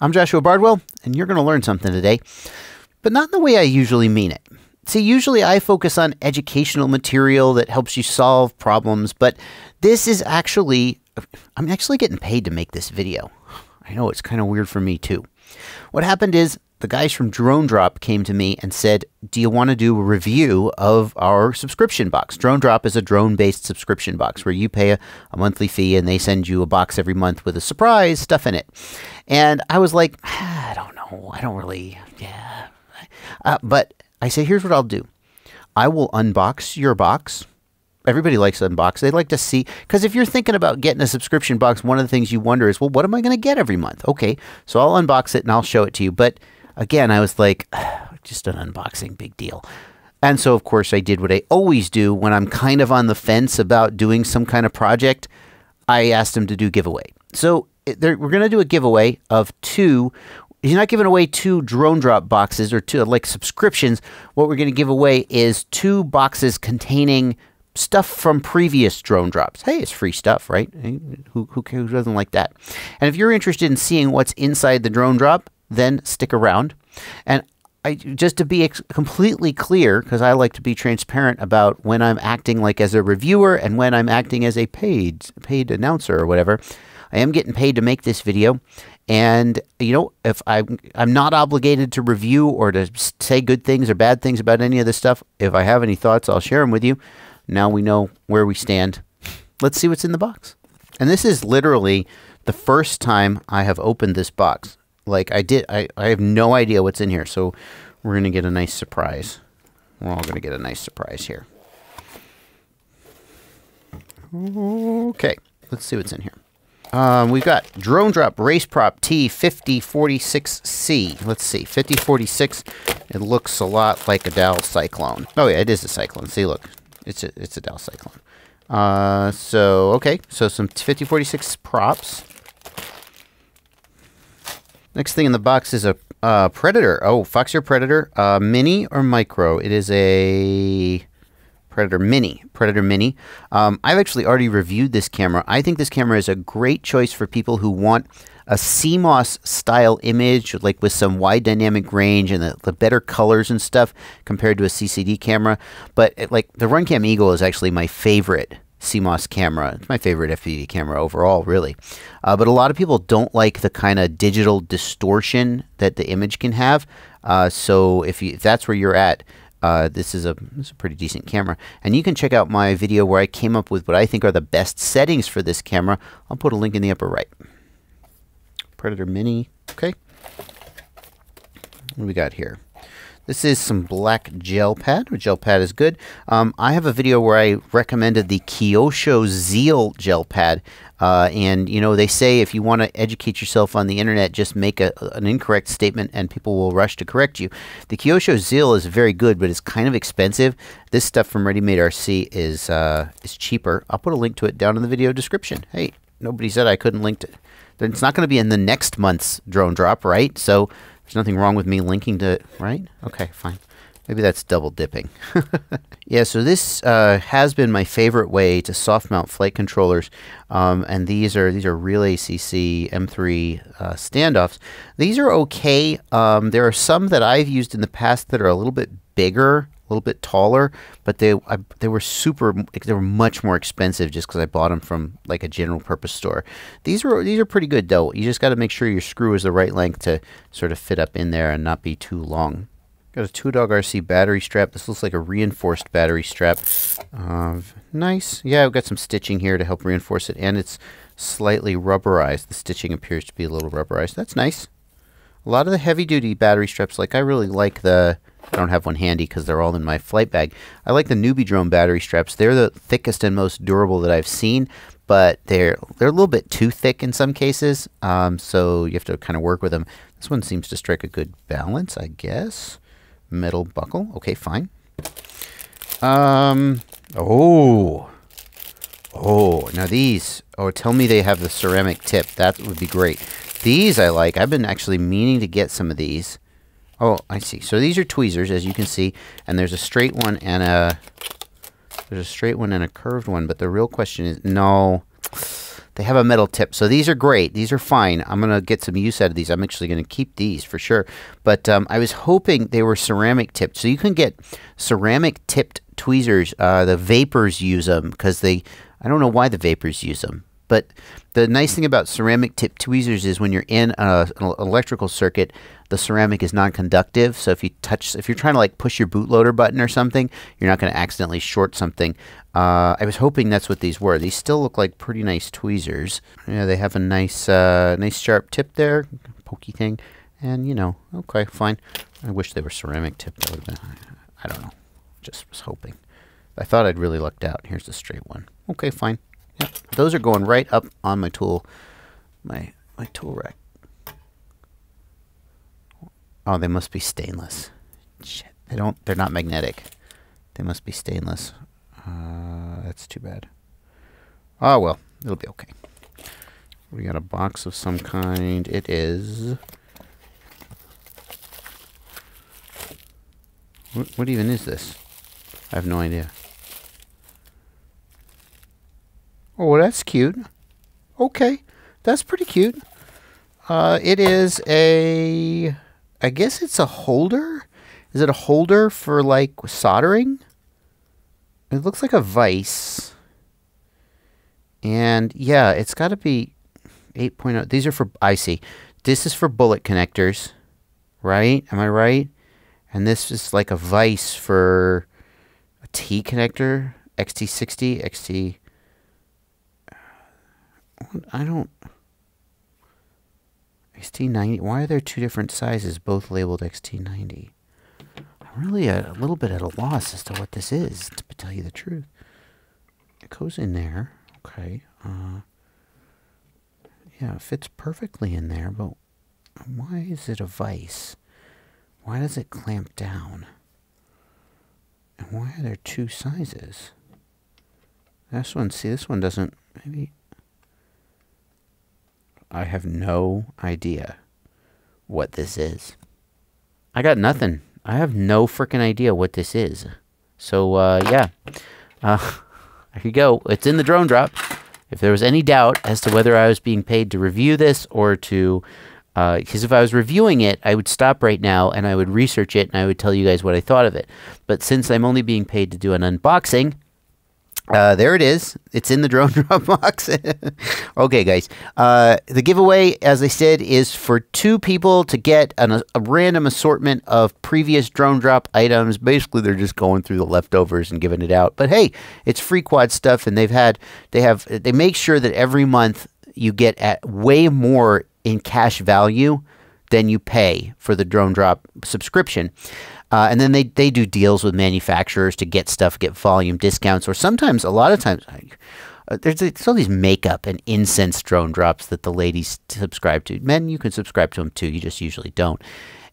I'm Joshua Bardwell, and you're going to learn something today, but not in the way I usually mean it. See, usually I focus on educational material that helps you solve problems, but this is actually, I'm actually getting paid to make this video. I know it's kind of weird for me too. What happened is the guys from Drone Drop came to me and said, do you want to do a review of our subscription box? Drone Drop is a drone-based subscription box where you pay a monthly fee and they send you a box every month with a surprise stuff in it. And I was like, I don't know. I don't really, yeah. But I said, here's what I'll do. I will unbox your box. Everybody likes to unbox. They like to see, because if you're thinking about getting a subscription box, one of the things you wonder is, well, what am I going to get every month? Okay, so I'll unbox it and I'll show it to you. But again, I was like, just an unboxing, big deal. And so, of course, I did what I always do when I'm kind of on the fence about doing some kind of project. I asked them to do giveaway. So we're going to do a giveaway of two. You're not giving away two Drone Drop boxes or two like subscriptions. What we're going to give away is two boxes containing stuff from previous Drone Drops. Hey, it's free stuff, right? Who doesn't like that? And if you're interested in seeing what's inside the Drone Drop, then stick around. And just to be completely clear, because I like to be transparent about when I'm acting like as a reviewer and when I'm acting as a paid announcer or whatever, I am getting paid to make this video. And, you know, if I'm not obligated to review or to say good things or bad things about any of this stuff. If I have any thoughts, I'll share them with you. Now we know where we stand. Let's see what's in the box. And this is literally the first time I have opened this box. Like I have no idea what's in here. So we're going to get a nice surprise. We're all going to get a nice surprise here. Okay, let's see what's in here. We've got Drone Drop Race Prop T5046C. Let's see, 5046. It looks a lot like a Dow Cyclone. Oh yeah, it is a Cyclone. See, look, it's a Dow Cyclone. Okay, so some 5046 props. Next thing in the box is a Predator. Oh, Foxeer Predator, mini or micro? It is a Predator Mini. Predator Mini. I've actually already reviewed this camera. I think this camera is a great choice for people who want a CMOS style image, like with some wide dynamic range and the better colors and stuff compared to a CCD camera. But like the Runcam Eagle is actually my favorite CMOS camera. It's my favorite FPV camera overall, really. But a lot of people don't like the kind of digital distortion that the image can have. So if that's where you're at, this is a pretty decent camera. And you can check out my video where I came up with what I think are the best settings for this camera. I'll put a link in the upper right. Predator Mini. Okay. What do we got here? This is some black gel pad. Gel pad is good. I have a video where I recommended the Kyosho Zeal gel pad. And, you know, they say if you want to educate yourself on the internet, just make an incorrect statement and people will rush to correct you. The Kyosho Zeal is very good, but it's kind of expensive. This stuff from Ready Made RC is cheaper. I'll put a link to it down in the video description. Hey, nobody said I couldn't link to it. It's not going to be in the next month's Drone Drop, right? So there's nothing wrong with me linking to it, right? Okay, fine. Maybe that's double dipping. Yeah, so this has been my favorite way to soft mount flight controllers, and these are Real ACC M3 standoffs. These are okay. There are some that I've used in the past that are a little bit bigger, a little bit taller, but they were much more expensive just because I bought them from like a general purpose store. These are pretty good though. You just got to make sure your screw is the right length to sort of fit up in there and not be too long. Got a 2-Dog RC battery strap. This looks like a reinforced battery strap. Nice. Yeah, I've got some stitching here to help reinforce it, and it's slightly rubberized. The stitching appears to be a little rubberized. That's nice. A lot of the heavy-duty battery straps, like I really like the... I don't have one handy because they're all in my flight bag. I like the Newbie Drone battery straps. They're the thickest and most durable that I've seen, but they're a little bit too thick in some cases, so you have to kind of work with them. This one seems to strike a good balance, I guess. Metal buckle. Okay, fine. Oh, now these. Oh, tell me they have the ceramic tip. That would be great. These I like. I've been actually meaning to get some of these. Oh, I see. So these are tweezers, as you can see, and there's a straight one and a curved one. But the real question is, no, They have a metal tip. So these are great. These are fine. I'm going to get some use out of these. I'm actually going to keep these for sure. But I was hoping they were ceramic tipped. So you can get ceramic tipped tweezers. The vapors use them because I don't know why the vapors use them. But the nice thing about ceramic tip tweezers is when you're in an electrical circuit, the ceramic is non-conductive. So if you're trying to like push your bootloader button or something, you're not going to accidentally short something. I was hoping that's what these were. These still look like pretty nice tweezers. Yeah, they have a nice sharp tip there, pokey thing, and you know, okay, fine. I wish they were ceramic tipped. That would have been, I don't know. Just was hoping. I thought I'd really lucked out. Here's the straight one. Okay, fine. Yep. Those are going right up on my tool, my tool rack. Oh, they must be stainless. Shit, they're not magnetic. They must be stainless. That's too bad. Oh well, it'll be okay. We got a box of some kind. It is. What even is this? I have no idea. Oh, well, that's cute. Okay, that's pretty cute. It is a... I guess it's a holder? Is it a holder for, like, soldering? It looks like a vise. And, yeah, it's got to be 8.0. These are for... I see. This is for bullet connectors, right? Am I right? And this is like a vise for a T connector. XT60, XT... I don't... XT90. Why are there two different sizes, both labeled XT90? I'm really a little bit at a loss as to what this is, to tell you the truth. It goes in there. Okay. Yeah, it fits perfectly in there, but why is it a vise? Why does it clamp down? And why are there two sizes? This one, see, this one doesn't... Maybe... I have no idea what this is. I got nothing. I have no freaking idea what this is. So, yeah. There you go. It's in the drone drop. If there was any doubt as to whether I was being paid to review this or to... Because if I was reviewing it, I would stop right now and I would research it and I would tell you guys what I thought of it. But since I'm only being paid to do an unboxing... there it is. It's in the drone drop box. Okay, guys. The giveaway, as I said, is for 2 people to get a random assortment of previous drone drop items. Basically, they're just going through the leftovers and giving it out. But hey, it's free quad stuff, and they make sure that every month you get at way more in cash value than you pay for the drone drop subscription. And then they do deals with manufacturers to get stuff, get volume discounts, or sometimes, a lot of times, there's all these makeup and incense drone drops that the ladies subscribe to. Men, you can subscribe to them too. You just usually don't.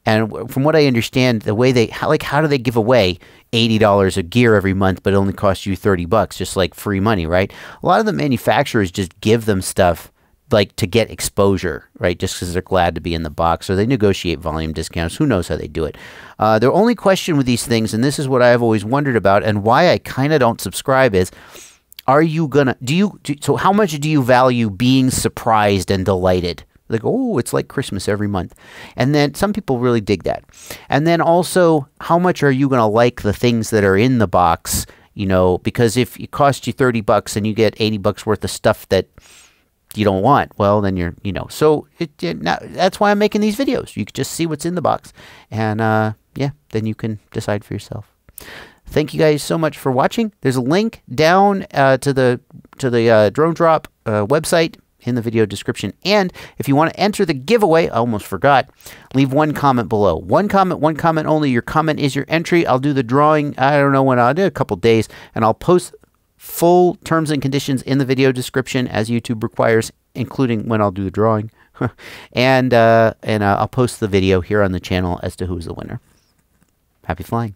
And from what I understand, the way how do they give away $80 of gear every month, but it only costs you $30, just like free money, right? A lot of the manufacturers just give them stuff like to get exposure, right? Just because they're glad to be in the box, or they negotiate volume discounts. Who knows how they do it? The only question with these things, and this is what I've always wondered about, and why I kind of don't subscribe, is: are you gonna so how much do you value being surprised and delighted? Like, oh, it's like Christmas every month. And then some people really dig that. And then also, how much are you gonna like the things that are in the box? You know, because if it costs you $30 and you get $80 worth of stuff that you don't want, well, then you're, so that's why I'm making these videos. You can just see what's in the box, and yeah, then you can decide for yourself. Thank you guys so much for watching. There's a link down to the drone drop website in the video description, and if you want to enter the giveaway, I almost forgot, leave one comment below. One comment only. Your comment is your entry. I'll do the drawing, I don't know when, I'll do a couple days, and I'll post full terms and conditions in the video description as YouTube requires, including when I'll do the drawing. and I'll post the video here on the channel as to who's the winner. Happy flying.